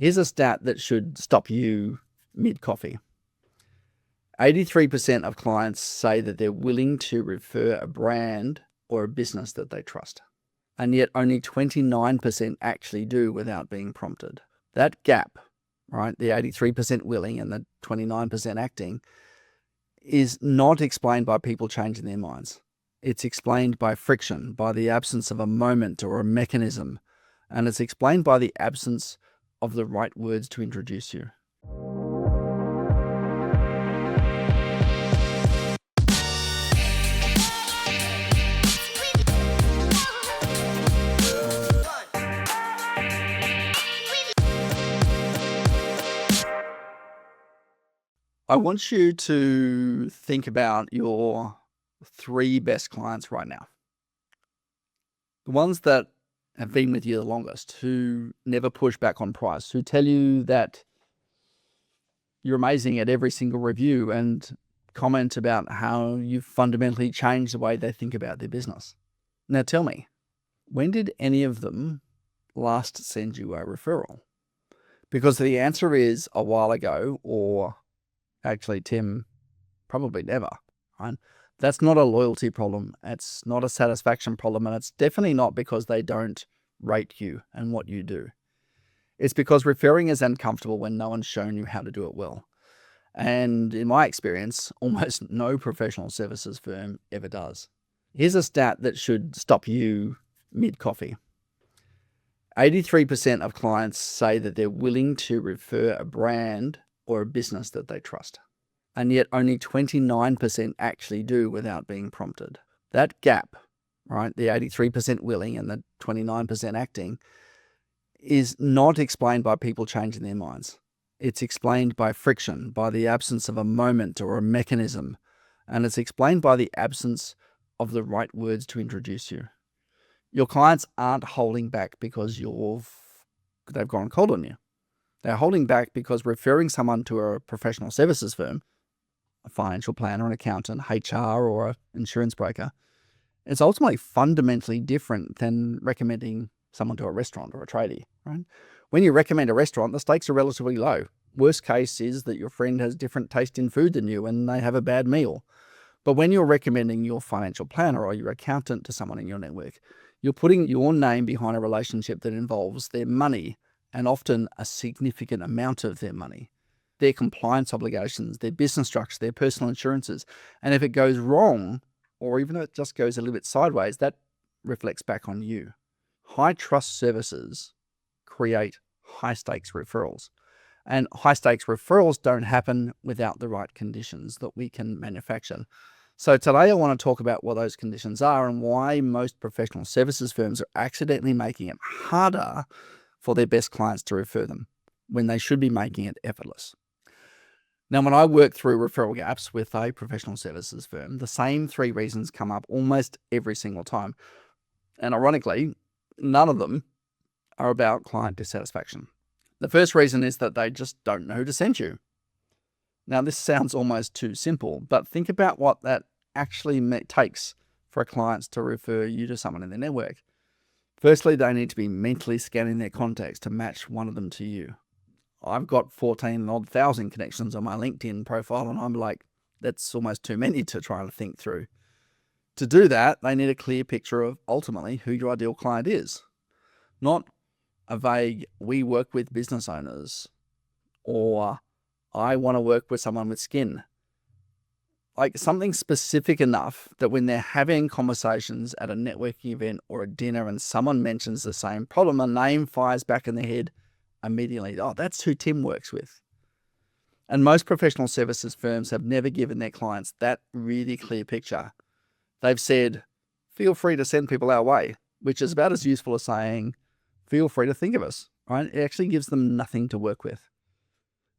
Here's a stat that should stop you mid-coffee. 83% of clients say that they're willing to refer a brand or a business that they trust. And yet only 29% actually do without being prompted. That gap, right, the 83% willing and the 29% acting, is not explained by people changing their minds. It's explained by friction, by the absence of a moment or a mechanism, and it's explained by the absence of the right words to introduce you. I want you to think about your 3 best clients right now. The ones that have been with you the longest, who never push back on price, who tell you that you're amazing at every single review and comment about how you've fundamentally changed the way they think about their business. Now tell me, when did any of them last send you a referral? Because the answer is a while ago, or actually, Tim, probably never, right? That's not a loyalty problem. It's not a satisfaction problem. And it's definitely not because they don't rate you and what you do. It's because referring is uncomfortable when no one's shown you how to do it well. And in my experience, almost no professional services firm ever does. Here's a stat that should stop you mid-coffee. 83% of clients say that they're willing to refer a brand or a business that they trust. And yet only 29% actually do without being prompted. That gap, right, the 83% willing and the 29% acting, is not explained by people changing their minds. It's explained by friction, by the absence of a moment or a mechanism, and it's explained by the absence of the right words to introduce you. Your clients aren't holding back because they've gone cold on you. They're holding back because referring someone to a professional services firm, a financial planner, an accountant, HR, or an insurance broker, it's ultimately fundamentally different than recommending someone to a restaurant or a tradie, right? When you recommend a restaurant, the stakes are relatively low. Worst case is that your friend has different taste in food than you and they have a bad meal. But when you're recommending your financial planner or your accountant to someone in your network, you're putting your name behind a relationship that involves their money, and often a significant amount of their money, their compliance obligations, their business structure, their personal insurances. And if it goes wrong, or even if it just goes a little bit sideways, that reflects back on you. High trust services create high stakes referrals. And high stakes referrals don't happen without the right conditions that we can manufacture. So today I want to talk about what those conditions are and why most professional services firms are accidentally making it harder for their best clients to refer them when they should be making it effortless. Now, when I work through referral gaps with a professional services firm, the same 3 reasons come up almost every single time. And ironically, none of them are about client dissatisfaction. The first reason is that they just don't know who to send you. Now, this sounds almost too simple, but think about what that actually takes for clients to refer you to someone in their network. Firstly, they need to be mentally scanning their contacts to match one of them to you. I've got 14,000 connections on my LinkedIn profile, and I'm like, that's almost too many to try and think through. To do that, they need a clear picture of ultimately who your ideal client is. Not a vague, we work with business owners, or I want to work with someone with skin. Like something specific enough that when they're having conversations at a networking event or a dinner and someone mentions the same problem, a name fires back in their head immediately. Oh, that's who Tim works with. And most professional services firms have never given their clients that really clear picture. They've said, feel free to send people our way, which is about as useful as saying, feel free to think of us, right? It actually gives them nothing to work with.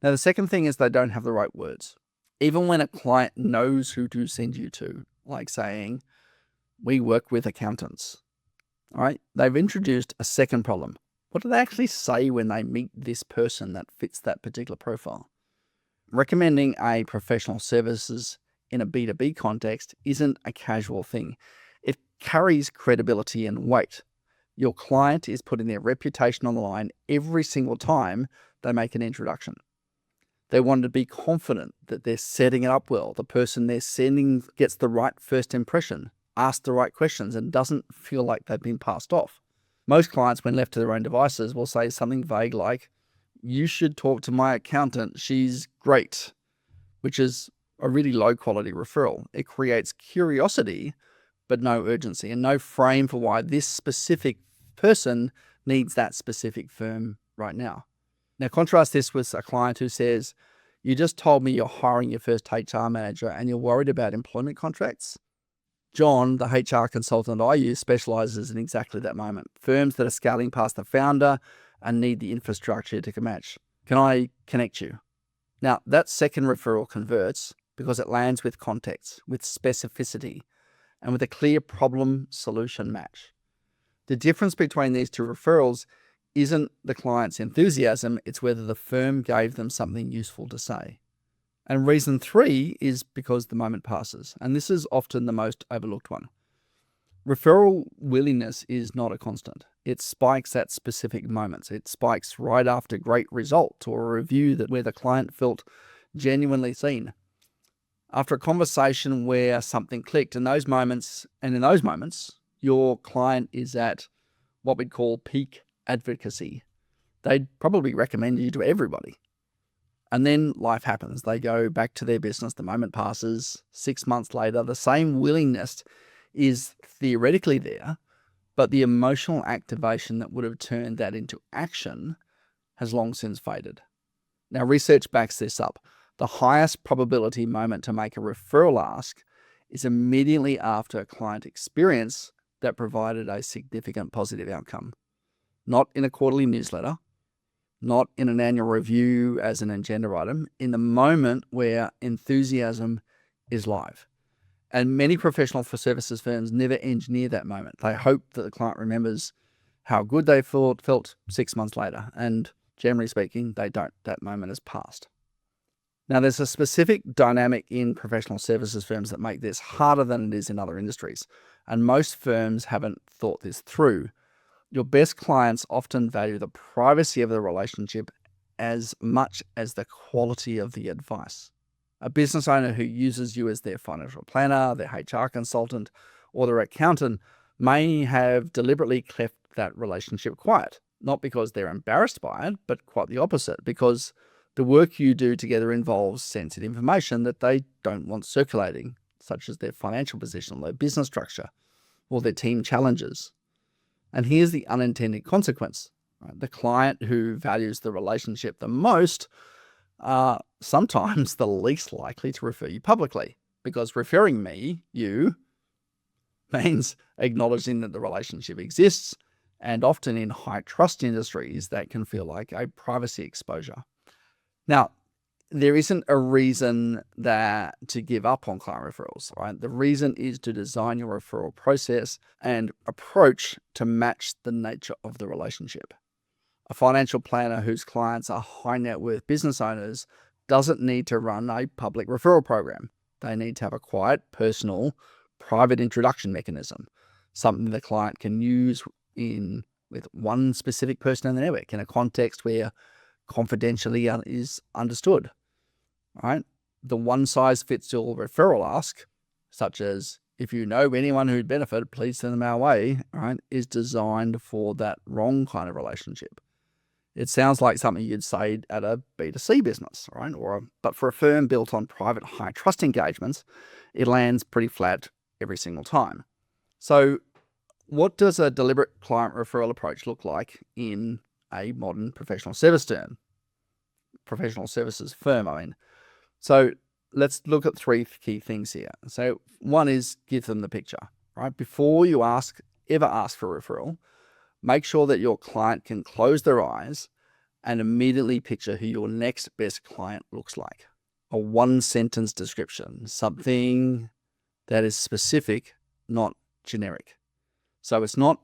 Now, the second thing is they don't have the right words. Even when a client knows who to send you to, like saying, we work with accountants, all right? They've introduced a second problem. What do they actually say when they meet this person that fits that particular profile? Recommending a professional services in a B2B context isn't a casual thing. It carries credibility and weight. Your client is putting their reputation on the line every single time they make an introduction. They want to be confident that they're setting it up well. The person they're sending gets the right first impression, asks the right questions, and doesn't feel like they've been passed off. Most clients, when left to their own devices, will say something vague like, "You should talk to my accountant, she's great," which is a really low quality referral. It creates curiosity, but no urgency and no frame for why this specific person needs that specific firm right now. Now, contrast this with a client who says, "You just told me you're hiring your first HR manager and you're worried about employment contracts." John, the HR consultant I use, specializes in exactly that moment. Firms that are scaling past the founder and need the infrastructure to match. Can I connect you? Now, that second referral converts because it lands with context, with specificity, and with a clear problem-solution match. The difference between these two referrals isn't the client's enthusiasm, it's whether the firm gave them something useful to say. And reason 3 is because the moment passes, and this is often the most overlooked one. Referral willingness is not a constant. It spikes at specific moments. It spikes right after great result or a review where the client felt genuinely seen. After a conversation where something clicked, in those moments, your client is at what we'd call peak advocacy. They'd probably recommend you to everybody. And then life happens. They go back to their business. The moment passes. 6 months later, the same willingness is theoretically there, but the emotional activation that would have turned that into action has long since faded. Now, research backs this up. The highest probability moment to make a referral ask is immediately after a client experience that provided a significant positive outcome. Not in a quarterly newsletter, not in an annual review as an agenda item, in the moment where enthusiasm is live. And many professional services firms never engineer that moment. They hope that the client remembers how good they felt 6 months later. And generally speaking, they don't. That moment has passed. Now, there's a specific dynamic in professional services firms that make this harder than it is in other industries. And most firms haven't thought this through. Your best clients often value the privacy of the relationship as much as the quality of the advice. A business owner who uses you as their financial planner, their HR consultant, or their accountant may have deliberately kept that relationship quiet, not because they're embarrassed by it, but quite the opposite, because the work you do together involves sensitive information that they don't want circulating, such as their financial position, their business structure, or their team challenges. And here's the unintended consequence. Right? The client who values the relationship the most are sometimes the least likely to refer you publicly, because referring you, means acknowledging that the relationship exists, and often in high trust industries, that can feel like a privacy exposure. Now, there isn't a reason to give up on client referrals, right? The reason is to design your referral process and approach to match the nature of the relationship. A financial planner whose clients are high net worth business owners doesn't need to run a public referral program. They need to have a quiet, personal, private introduction mechanism, something the client can use with one specific person in the network in a context where confidentiality is understood. Right? The one-size-fits-all referral ask, such as, "If you know anyone who'd benefit, please send them our way," right, is designed for that wrong kind of relationship. It sounds like something you'd say at a B2C business, right? But for a firm built on private high-trust engagements, it lands pretty flat every single time. So what does a deliberate client referral approach look like in a modern professional services firm? So let's look at 3 key things here. So one is give them the picture, right? Before you ever ask for a referral, make sure that your client can close their eyes and immediately picture who your next best client looks like. A 1-sentence description, something that is specific, not generic. So it's not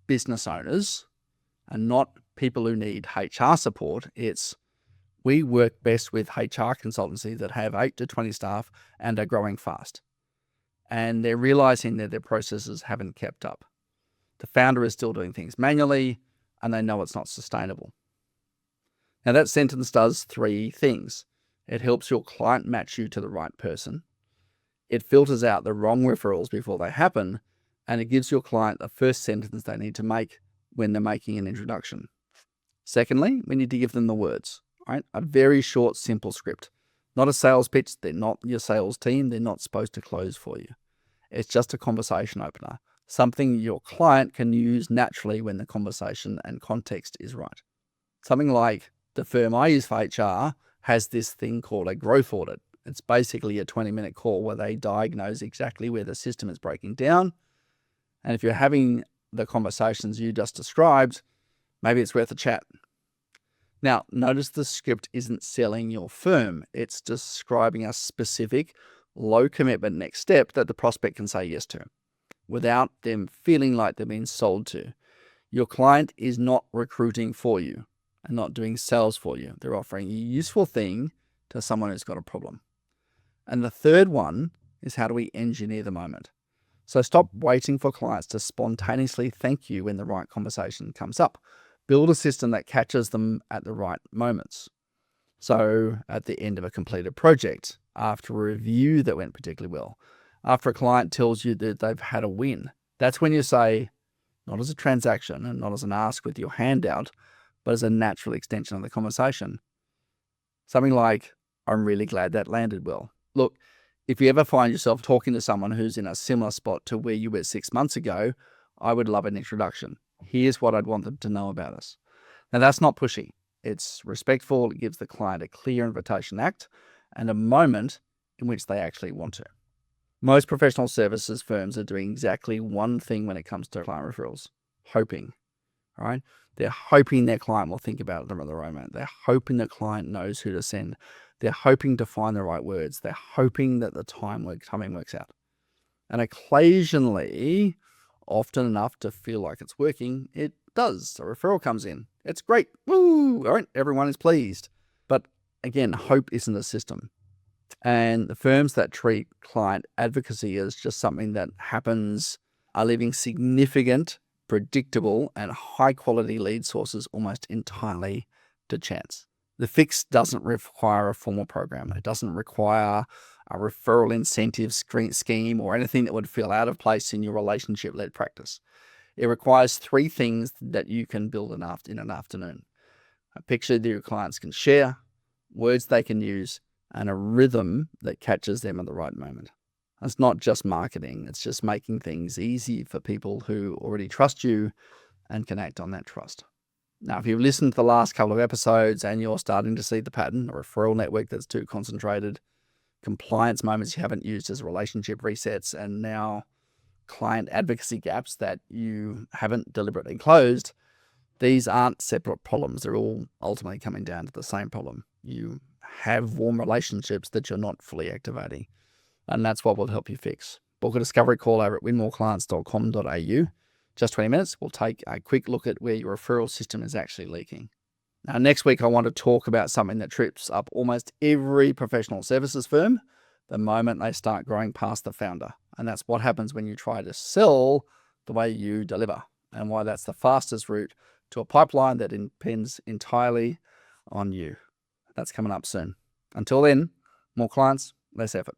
business owners and not people who need HR support. It's, "We work best with HR consultancy that have 8 to 20 staff and are growing fast. And they're realizing that their processes haven't kept up. The founder is still doing things manually and they know it's not sustainable." Now that sentence does three things. It helps your client match you to the right person. It filters out the wrong referrals before they happen, and it gives your client the first sentence they need to make when they're making an introduction. Secondly, we need to give them the words, right? A very short, simple script. Not a sales pitch. They're not your sales team. They're not supposed to close for you. It's just a conversation opener, something your client can use naturally when the conversation and context is right. Something like the firm I use for HR has this thing called a growth audit. It's basically a 20-minute call where they diagnose exactly where the system is breaking down. And if you're having the conversations you just described, maybe it's worth a chat. Now, notice the script isn't selling your firm. It's describing a specific low commitment next step that the prospect can say yes to without them feeling like they're being sold to. Your client is not recruiting for you and not doing sales for you. They're offering a useful thing to someone who's got a problem. And the third one is, how do we engineer the moment? So stop waiting for clients to spontaneously thank you when the right conversation comes up. Build a system that catches them at the right moments. So at the end of a completed project, after a review that went particularly well, after a client tells you that they've had a win, that's when you say, not as a transaction and not as an ask with your hand out, but as a natural extension of the conversation. Something like, I'm really glad that landed well. Look, if you ever find yourself talking to someone who's in a similar spot to where you were 6 months ago, I would love an introduction. Here's what I'd want them to know about us. Now, that's not pushy. It's respectful. It gives the client a clear invitation act and a moment in which they actually want to. Most professional services firms are doing exactly one thing when it comes to client referrals: hoping. All right? They're hoping their client will think about them at the right moment. They're hoping the client knows who to send. They're hoping to find the right words. They're hoping that the timing works out. And occasionally, often enough to feel like it's working, it does. A referral comes in. It's great. Woo! All right, everyone is pleased. But again, hope isn't a system. And the firms that treat client advocacy as just something that happens are leaving significant, predictable, and high-quality lead sources almost entirely to chance. The fix doesn't require a formal program. It doesn't require a referral incentive scheme or anything that would feel out of place in your relationship-led practice. It requires three things that you can build in an afternoon: a picture that your clients can share, words they can use, and a rhythm that catches them at the right moment. It's not just marketing. It's just making things easy for people who already trust you and can act on that trust. Now, if you've listened to the last couple of episodes and you're starting to see the pattern, a referral network that's too concentrated, compliance moments you haven't used as relationship resets, and now client advocacy gaps that you haven't deliberately closed, these aren't separate problems. They're all ultimately coming down to the same problem. You have warm relationships that you're not fully activating, and that's what will help you fix. Book a discovery call over at winmoreclients.com.au. Just 20 minutes. We'll take a quick look at where your referral system is actually leaking. Now, next week, I want to talk about something that trips up almost every professional services firm the moment they start growing past the founder. And that's what happens when you try to sell the way you deliver, and why that's the fastest route to a pipeline that depends entirely on you. That's coming up soon. Until then, more clients, less effort.